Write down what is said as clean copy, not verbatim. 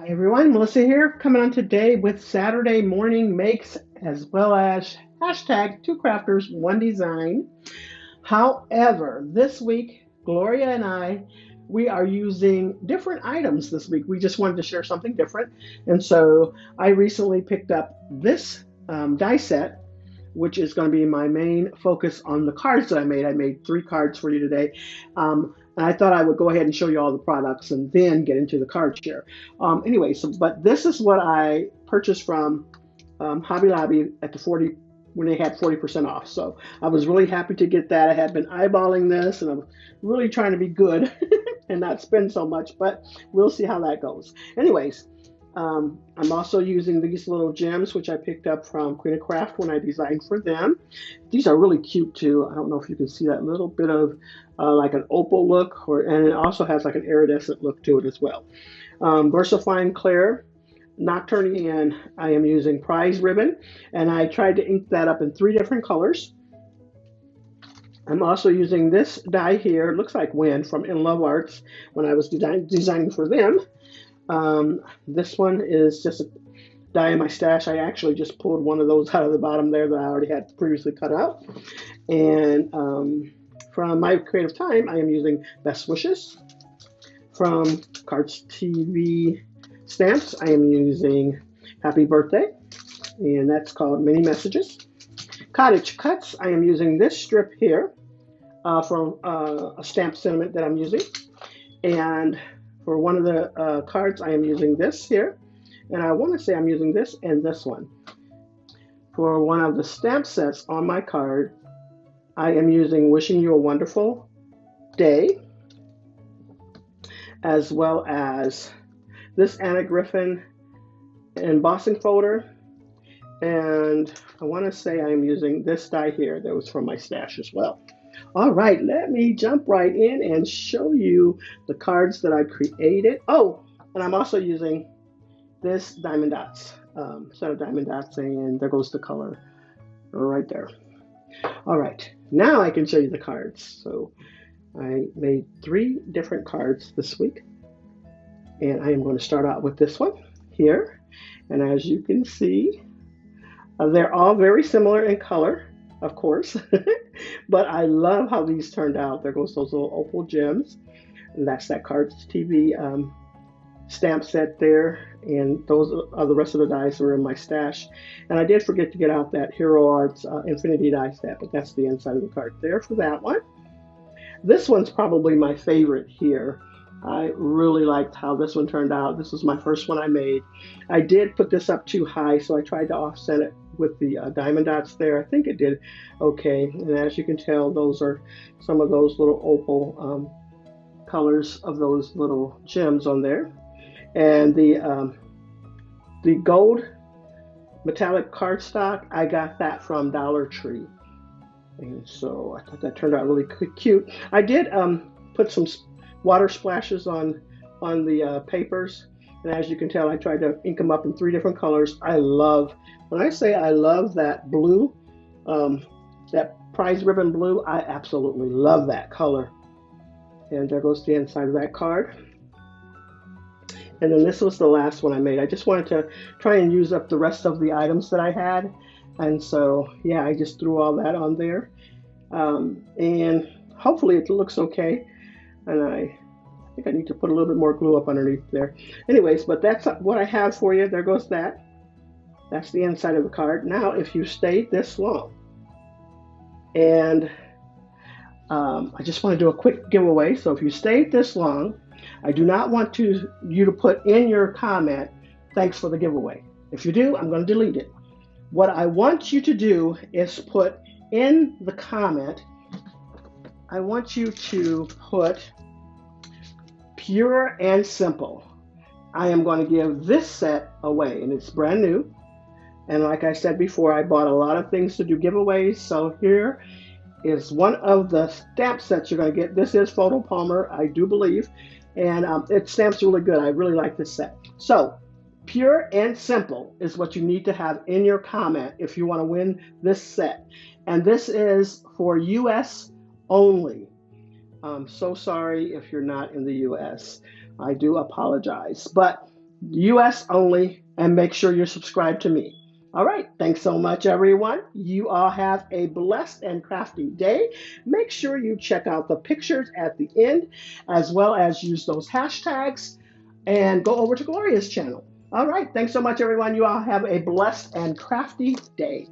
Everyone, Melissa here, coming on today with Saturday morning makes as well as hashtag two crafters, one design. However, this week, Gloria and we are using different items this week. We just wanted to share something different. And so I recently picked up this die set, which is going to be my main focus on the cards that I made. I made 3 cards for you today. And I thought I would go ahead and show you all the products and then get into the card share. But this is what I purchased from Hobby Lobby at the 40 when they had 40% off. So I was really happy to get that. I had been eyeballing this and I'm really trying to be good and not spend so much, but we'll see how that goes. I'm also using these little gems, which I picked up from Queen of Craft when I designed for them. These are really cute too. I don't know if you can see that little bit of like an opal look, and it also has like an iridescent look to it as well. VersaFine Clear Nocturne, and I am using prize ribbon, and I tried to ink that up in 3 different colors. I'm also using this die here. It looks like Wind from In Love Arts when I was designing for them. This one is just a die in my stash. I actually just pulled one of those out of the bottom there that I already had previously cut out. And from My Creative Time, I am using Best Wishes. From Cards TV Stamps, I am using Happy Birthday, and that's called Mini Messages. Cottage Cuts, I am using this strip here from a stamp sentiment that I'm using. And for one of the cards, I am using this here. And I want to say I'm using this and this one. For one of the stamp sets on my card, I am using Wishing You a Wonderful Day, as well as this Anna Griffin embossing folder. And I want to say I'm using this die here that was from my stash as well. All right, let me jump right in and show you the cards that I created. Oh, and I'm also using this diamond dots, set of diamond dots, and there goes the color right there. All right, now I can show you the cards. So I made 3 different cards this week, and I am going to start out with this one here. And as you can see, they're all very similar in color, of course, but I love how these turned out. There goes those little opal gems, and that's that Cards TV stamp set there, and those are the rest of the dies are in my stash. And I did forget to get out that Hero Arts Infinity die set, but that's the inside of the card there for that one. This one's probably my favorite here. I really liked how this one turned out. This was my first one I made. I did put this up too high, so I tried to offset it with the diamond dots there. I think it did okay. And as you can tell, those are some of those little opal colors of those little gems on there. And the gold metallic cardstock, I got that from Dollar Tree. And so I thought that turned out really cute. I did put some water splashes on the papers, and as you can tell, I tried to ink them up in 3 different colors. When I say I love that blue, that prize ribbon blue, I absolutely love that color. And there goes the inside of that card. And then this was the last one I made. I just wanted to try and use up the rest of the items that I had. And so, yeah, I just threw all that on there. And hopefully it looks okay. And I think I need to put a little bit more glue up underneath there. Anyways, but that's what I have for you. There goes that. That's the inside of the card. Now, if you stayed this long, and I just want to do a quick giveaway. So if you stayed this long, I do not want you to put in your comment, thanks for the giveaway. If you do, I'm going to delete it. What I want you to do is put in the comment, I want you to put pure and simple. I am going to give this set away, and it's brand new. And like I said before, I bought a lot of things to do giveaways. So here is one of the stamp sets you're going to get. This is Photo Palmer, I do believe. And it stamps really good. I really like this set. So pure and simple is what you need to have in your comment if you want to win this set. And this is for US only. I'm so sorry if you're not in the US. I do apologize. But US only, and make sure you're subscribed to me. All right, thanks so much, everyone. You all have a blessed and crafty day. Make sure you check out the pictures at the end, as well as use those hashtags, and go over to Gloria's channel. All right, thanks so much, everyone. You all have a blessed and crafty day.